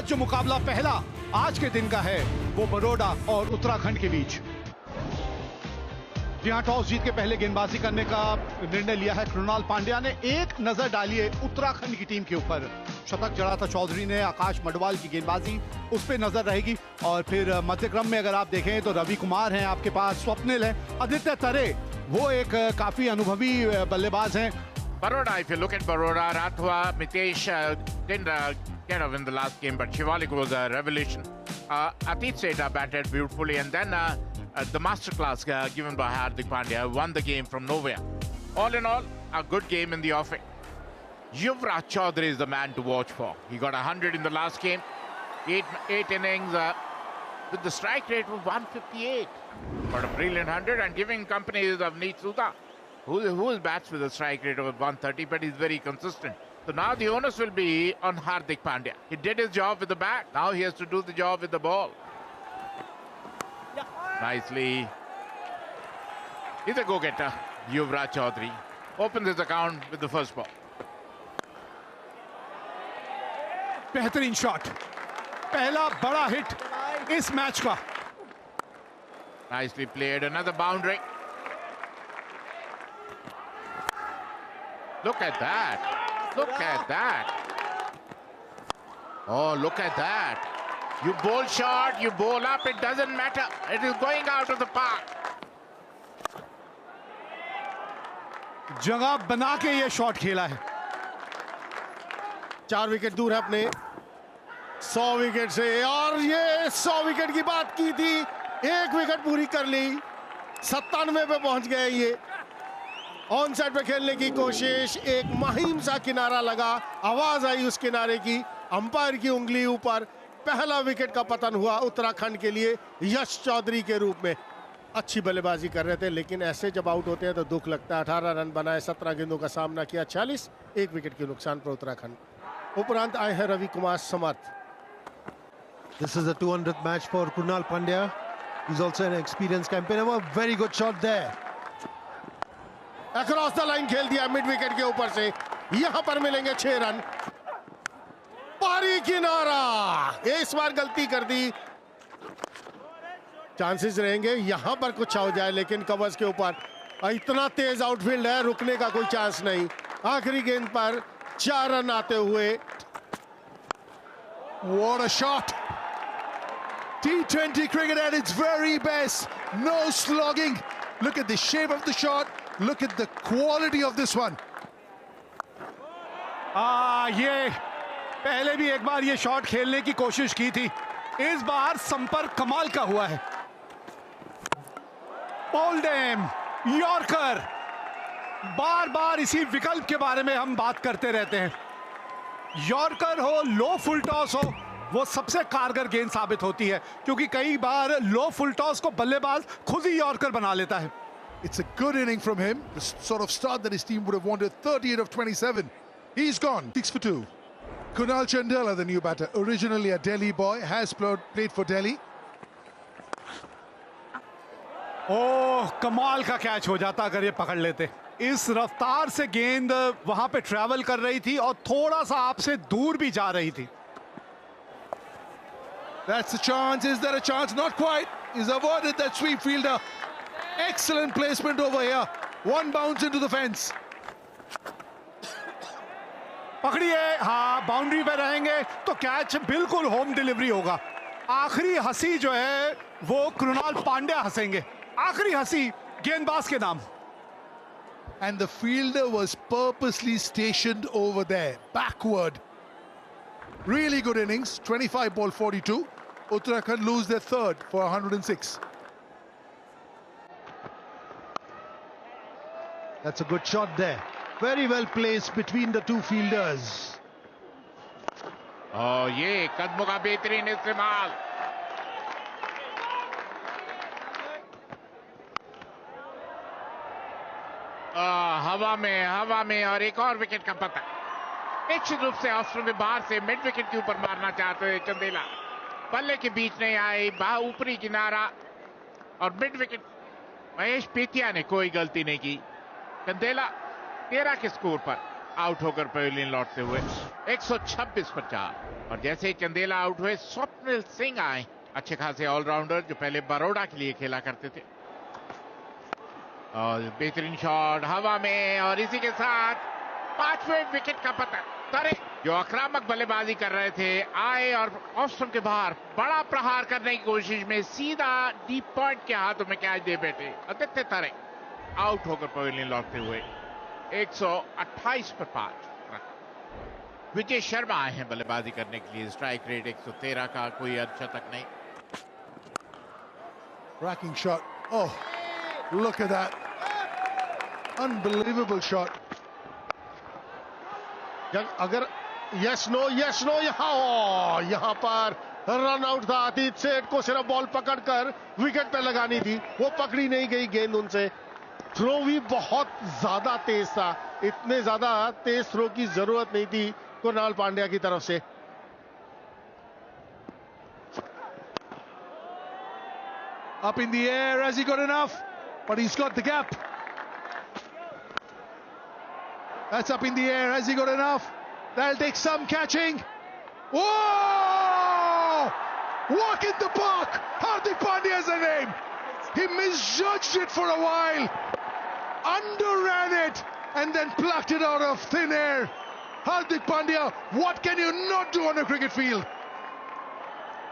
आज जो मुकाबला पहला आज के दिन का है वो बड़ौदा और उत्तराखंड के बीच। जी हां, टॉस जीत के पहले गेंदबाजी करने का निर्णय लिया है कृणाल पांड्या ने। एक नजर डालिए उत्तराखंड की टीम के ऊपर। शतक जड़ा था चौधरी ने, आकाश मडवाल की गेंदबाजी उस पर नजर रहेगी। और फिर मध्यक्रम में अगर आप देखें तो रवि कुमार हैं आपके पास, स्वप्निल है, आदित्य तरे वो एक काफी अनुभवी बल्लेबाज हैं। Baroda, if you look at Baroda, Rathwa, Mitesh didn't get up in the last game, but Shivalik was a revelation. Atit Seta batted beautifully, and then the masterclass given by Hardik Pandya won the game from nowhere. All in all, a good game in the offing. Yuvraj Chaudhary is the man to watch for. He got 100 in the last game, eight innings with the strike rate of 158. Got a brilliant 100 and giving company is Avneet Sudha, who bats with a strike rate of 130, but he's very consistent. So now the onus will be on Hardik Pandya. He did his job with the bat. Now he has to do the job with the ball. Nicely. He's a go-getter. Yuvraj Chaudhary opens his account with the first ball. बेहतरीन shot, पहला बड़ा hit इस match का। Nicely played. Another boundary. Look at that. Look at that. Oh, look at that. You bowl short, you bowl up, it doesn't matter. It is going out of the park. जगह बना के ये shot खेला है। 4 wicket दूर है अपने 100 wicket से, और ये 100 विकेट की बात की थी, 1 विकेट पूरी कर ली, 97 पे पहुंच गए। ये ऑन साइड पे खेलने की कोशिश, एक महीम सा किनारा लगा, आवाज आई उस किनारे की, अंपायर की उंगली ऊपर, पहला विकेट का पतन हुआ उत्तराखंड के लिए यश चौधरी के रूप में। अच्छी बल्लेबाजी कर रहे थे, लेकिन ऐसे जब आउट होते हैं तो दुख लगता है। 18 रन बनाए, 17 गेंदों का सामना किया, 46, 1 विकेट के नुकसान पर उत्तराखंड। उपरांत आए हैं रवि कुमार समर्थ। This is the 200th match for Krunal Pandya. He's also an experienced campaigner. A very good shot there. Across the line खेल दिया मिड विकेट के ऊपर से, यहां पर मिलेंगे 6 रन। पारी किनारा, इस बार गलती कर दी। चांसेस रहेंगे यहां पर कुछ हो जाए, लेकिन कवर्स के ऊपर इतना तेज आउटफील्ड है, रुकने का कोई चांस नहीं। आखिरी गेंद पर 4 रन आते हुए। What a shot! T20 cricket at its very best. No slogging. Look at the shape of the shot. Look at the quality of this one. ये पहले भी एक बार ये शॉट खेलने की कोशिश की थी, इस बार संपर्क कमाल का हुआ है। ओल्डेम यॉर्कर, बार बार इसी विकल्प के बारे में हम बात करते रहते हैं। यॉर्कर हो, लो फुल टॉस हो, वो सबसे कारगर गेंद साबित होती है, क्योंकि कई बार लो फुल टॉस को बल्लेबाज खुद ही यॉर्कर बना लेता है। It's a good inning from him. The sort of start that his team would have wanted. 38 of 27. He's gone. 6 for 2. Kunal Chandela, the new batter, originally a Delhi boy, has played for Delhi. ओह, कमाल का catch हो जाता अगर ये पकड़ लेते। इस रफ्तार से गेंद वहां पे ट्रैवल कर रही थी और थोड़ा सा आपसे दूर भी जा रही थी। That's a chance. Is there a chance? Not quite. He's avoided that sweep fielder. Excellent placement over here. One bounce into the fence. पकड़िए, हाँ, बाउंड्री पे रहेंगे तो कैच बिल्कुल होम डिलीवरी होगा। आखिरी हंसी जो है वो कृणाल पांड्या हंसेंगे, आखिरी हंसी गेंदबाज के नाम। And the fielder was purposely stationed over there, backward. Really good innings. 25 ball 42. Uttarakhand lose their third for 106. That's a good shot there. Very well placed between the two fielders. Oh, ये कदमों का बेहतरीन इस्तेमाल। हवा में और एक और विकेट का पता। निश्चित रूप से ऑस्ट्रेलिया में बाहर से मिड विकेट के ऊपर मारना चाहते हैं चंदेला, पल्ले के बीच नहीं आई, ऊपरी किनारा और मिड विकेट। महेश पेतिया ने कोई गलती नहीं की। चंदेला 13 के स्कोर पर आउट होकर पवेलियन लौटते हुए 126 पर 4। और जैसे ही चंदेला आउट हुए स्वप्निल सिंह आए, अच्छे खासे ऑलराउंडर जो पहले बड़ौदा के लिए खेला करते थे। और बेहतरीन शॉट हवा में, और इसी के साथ 5वें विकेट का पतन। तरे जो आक्रामक बल्लेबाजी कर रहे थे आए और ऑफ स्टंप के बाहर बड़ा प्रहार करने की कोशिश में सीधा डीप पॉइंट के हाथों में कैच दे बैठे आदित्य तरे। आउट होकर पवेलियन लौटते हुए 128 पर 5। विजय शर्मा आए हैं बल्लेबाजी करने के लिए। स्ट्राइक रेट 113 का, कोई अर्धशतक नहीं। Racking shot. Oh, look at that. Unbelievable shot. अगर यस नो यहाँ पर रन आउट था। अतीत सेठ को सिर्फ बॉल पकड़कर विकेट पे लगानी थी, वो पकड़ी नहीं गई गेंद उनसे। थ्रो भी बहुत ज्यादा तेज था, इतने ज्यादा तेज थ्रो की जरूरत नहीं थी कृणाल पांड्या की तरफ से। Up in the air, has he got enough? But he's got the gap. That's up in the air, has he got enough? That'll take some catching. Whoa! Walk in the park! Hardik Pandya is the name. He misjudged it for a while, underran it, and then plucked it out of thin air. Hardik Pandya, what can you not do on a cricket field?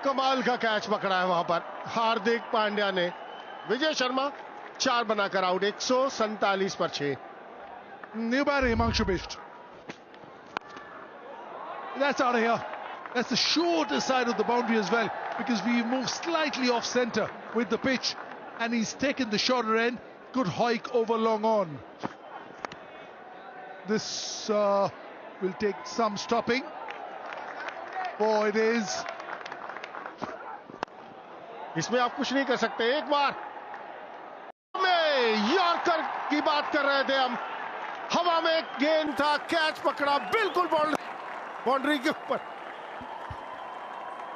कमाल का catch पकड़ा है वहां पर हार्दिक पांड्या ने। विजय शर्मा 4 बनाकर out, 147 पर 6। New batter, Himanshu Bisht. That's out of here. That's the shorter side of the boundary as well, because we move slightly off centre with the pitch, and he's taken the shorter end. Good hike over long on. This will take some stopping. Oh, it is. इसमें आप कुछ नहीं कर सकते। एक बार में yorker की बात कर रहे थे हम, हवा में गेंद था, कैच पकड़ा बिल्कुल बाउंड्री के ऊपर।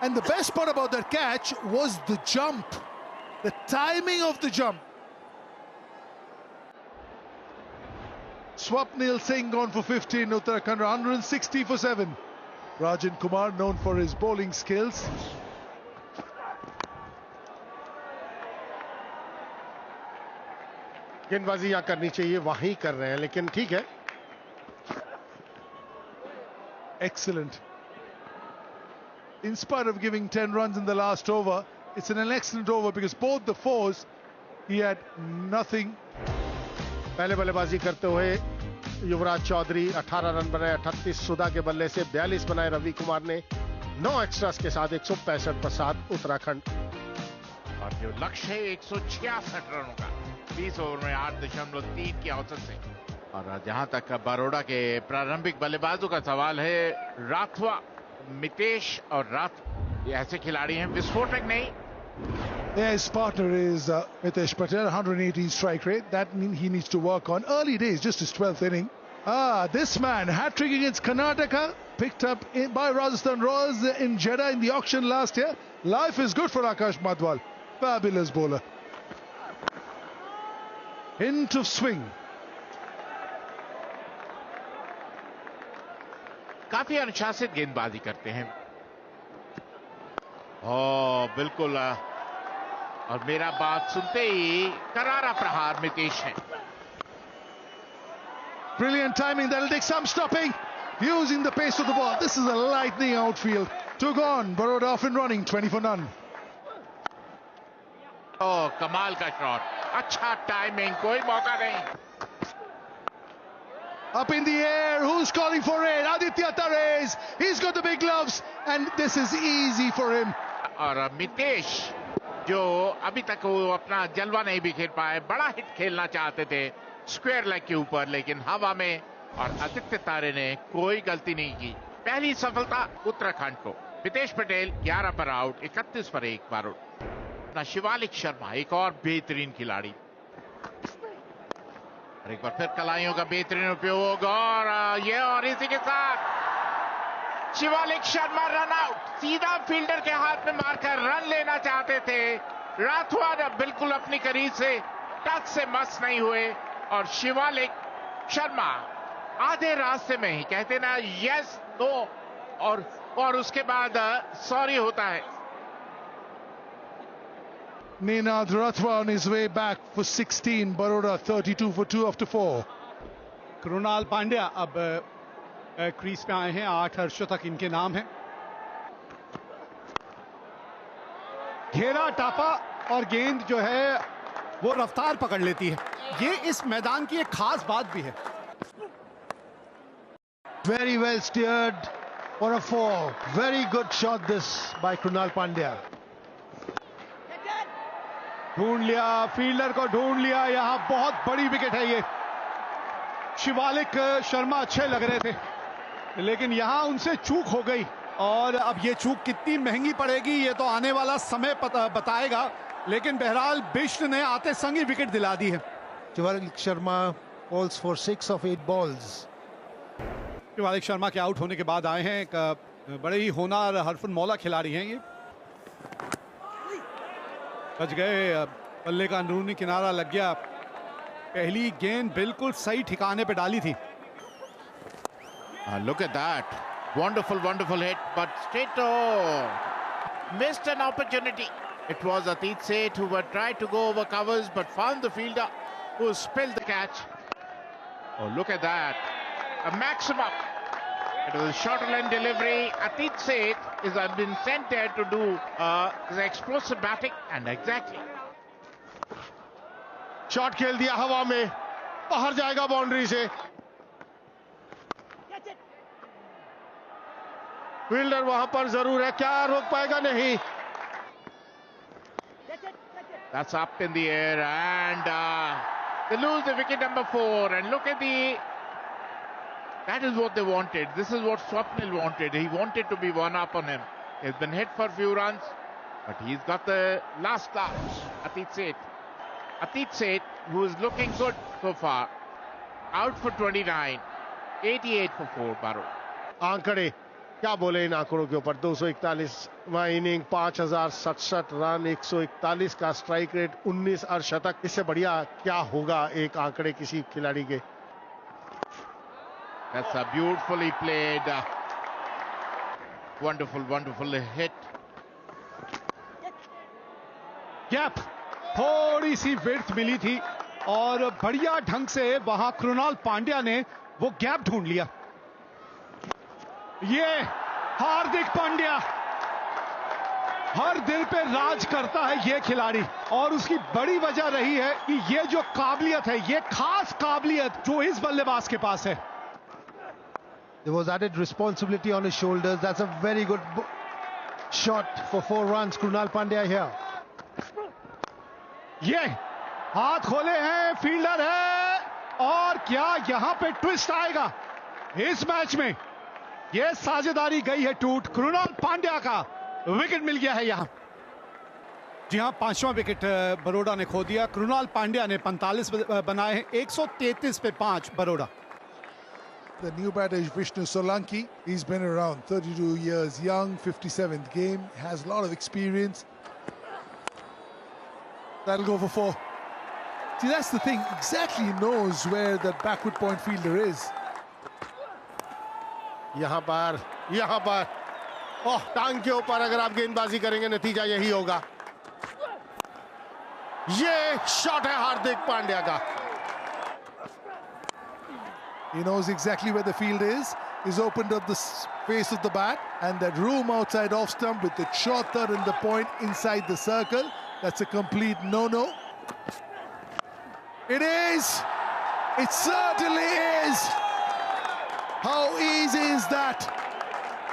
And the best part about that catch was the jump, the timing of the jump. Swapnil Singh gone for 15, Uttarakhand 160 for 7. Rajan Kumar known for his bowling skills. गेंदबाजी यहाँ करनी चाहिए, वहीं कर रहे हैं, लेकिन ठीक है। Excellent. In spite of giving 10 runs in the last over, it's an excellent over because both the fours, he had nothing. पहले बल्लेबाजी करते हुए युवराज चौधरी 18 रन बनाए, 38 सुधा के बल्ले से 42 बनाए रवि कुमार ने। 9 एक्स्ट्रास के साथ 165 पर 7 उत्तराखंड। और जो लक्ष्य है 166 रनों का 20 ओवर में 8.3 की औसत से। और जहां तक बड़ौदा के प्रारंभिक बल्लेबाजों का सवाल है, राठवा, मितेश और ये ऐसे खिलाड़ी हैं विस्फोटक नहीं। Yeah, his partner is Mitesh Patel, 118 strike rate. That means he needs to work on. Early days, just his 12th inning. This man, hat-trick against Karnataka, picked up by Rajasthan Royals in Jeddah in the auction last year. Life is good for Akash Madwal. Fabulous bowler. Hint of swing. काफी अनुशासित गेंदबाजी करते हैं। बिल्कुल, और मेरा बात सुनते ही करारा प्रहार मितेश है। Brilliant timing. That'll take some stopping. Using the pace of the ball. This is a lightning outfield. Took on. Baroda off and running. 20 for none. कमाल का शॉट, अच्छा टाइमिंग, कोई मौका नहीं। Up in the air. Who's calling for it? Aditya Tares. He's got the big gloves. And this is easy for him. और मितेश जो अभी तक वो अपना जलवा नहीं बिखेर पाए, बड़ा हिट खेलना चाहते थे स्क्वायर लेग के ऊपर, लेकिन हवा में, और आदित्य तारे ने कोई गलती नहीं की। पहली सफलता उत्तराखंड को। मितेश पटेल 11 पर आउट, 31 पर 1 बार। अपना शिवालिक शर्मा एक और बेहतरीन खिलाड़ी, और एक बार फिर कलाइयों का बेहतरीन उपयोग, और इसी के साथ शिवालिक शर्मा रन आउट। सीधा फील्डर के हाथ में मारकर रन लेना चाहते थे। राठवा बिल्कुल अपनी करीब से टच से मस नहीं हुए, और शिवालिक शर्मा आधे रास्ते में ही कहते ना यस नो और उसके बाद सॉरी होता है. Ninad Rathwa on his way back for 16. Baroda 32 for 2 after 4. Krunal Pandya अब क्रीज पे आए हैं. 8 अर्धशतक इनके नाम है. घेरा टापा और गेंद जो है वो रफ्तार पकड़ लेती है. ये इस मैदान की एक खास बात भी है. Very well steered for a 4. Very good shot this by Krunal Pandya. ढूंढ लिया, फील्डर को ढूंढ लिया. यहां बहुत बड़ी विकेट है ये. शिवालिक शर्मा अच्छे लग रहे थे लेकिन यहां उनसे चूक हो गई और अब ये चूक कितनी महंगी पड़ेगी ये तो आने वाला समय बताएगा. लेकिन बहरहाल बिष्ट ने आते संग ही विकेट दिला दी है. Shivalik Sharma falls for 6 of 8 balls. Shivalik Sharma के आउट होने के बाद आए हैं. एक बड़े ही होनहार हरफन मौला खिलाड़ी हैं ये. बच गए. बल्ले का अंदरूनी किनारा लग गया. पहली गेंद बिल्कुल सही ठिकाने पे डाली थी. Look at that. Wonderful hit, but straight missed an opportunity. It was Atit Seth who were tried to go over covers but found the fielder who spilled the catch. Oh, look at that. A maximum. It was a short line delivery. Atit Seth has been sent there to do his explosive batting and exactly. Shot खेल दिया हवा में, बाहर जाएगा boundary से. Fielder वहां पर जरूर है, क्या रोक पाएगा? नहीं. That's up in the air and they lose the wicket number 4 and look at that is what they wanted. This is what Swapnil wanted. He wanted to be one up on him. He's been hit for a few runs but he's got the last lash. Atit Seth who is looking good so far, out for 29, 88 for 4 Baroda. आंकड़े क्या बोले इन आंकड़ों के ऊपर. 241वां inning, 5067 run, 141 का strike rate, 19 अर्धशतक. इससे बढ़िया क्या होगा एक आंकड़े किसी खिलाड़ी के. That's a beautifully played, wonderful hit. Gap, थोड़ी सी विड्थ मिली थी और बढ़िया ढंग से वहां कृणाल पांड्या ने वो गैप ढूंढ लिया. ये हार्दिक पांड्या हर दिल पे राज करता है ये खिलाड़ी और उसकी बड़ी वजह रही है कि ये जो काबिलियत है, ये खास काबिलियत जो इस बल्लेबाज के पास है. There was added responsibility on his shoulders. That's a very good shot for 4 runs. Krunal Pandya here. ये हाथ खोले हैं, फील्डर है और क्या यहां पे ट्विस्ट आएगा इस मैच में. ये साझेदारी गई है टूट. कृणाल पांड्या का विकेट मिल गया है यहां. जी हां, 5वां विकेट बरोडा ने खो दिया. कृणाल पांड्या ने 45 बनाए हैं. 133 पे 5 Baroda. The new batter is Vishnu Solanki. He's been around, 32 years young, 57th game, has a lot of experience. That'll go for 4. See, that's the thing, exactly knows where that backward point fielder is. यहां पर ओह, टांग के ऊपर अगर आप गेंदबाजी करेंगे नतीजा यही होगा. ये शॉट है हार्दिक पांड्या का. He knows exactly where the field is. He's opened up the face of the bat and that room outside off stump with the short third and the point inside the circle. That's a complete no-no. It is. It certainly is. How easy is that?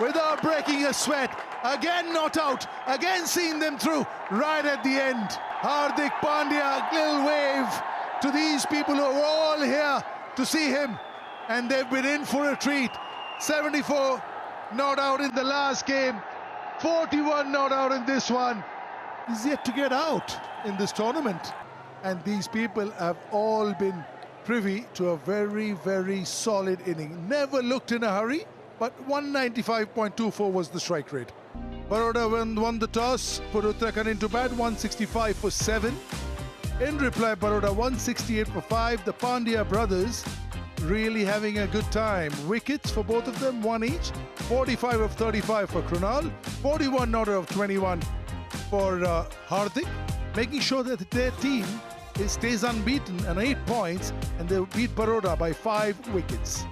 Without breaking a sweat. Again not out. Again seeing them through right at the end. Hardik Pandya, little wave to these people who are all here to see him. And they've been in for a treat. 74 not out in the last game. 41 not out in this one. He's yet to get out in this tournament. And these people have all been privy to a very, very solid inning. Never looked in a hurry, but 195.24 was the strike rate. Baroda won the toss, put Uttarakhand into bat, 165 for 7. In reply, Baroda 168 for 5. The Pandya brothers really having a good time. Wickets for both of them, one each. 45 of 35 for Krunal, 41 out of 21 for Hardik, making sure that their team stays unbeaten and 8 points, and they beat Baroda by 5 wickets.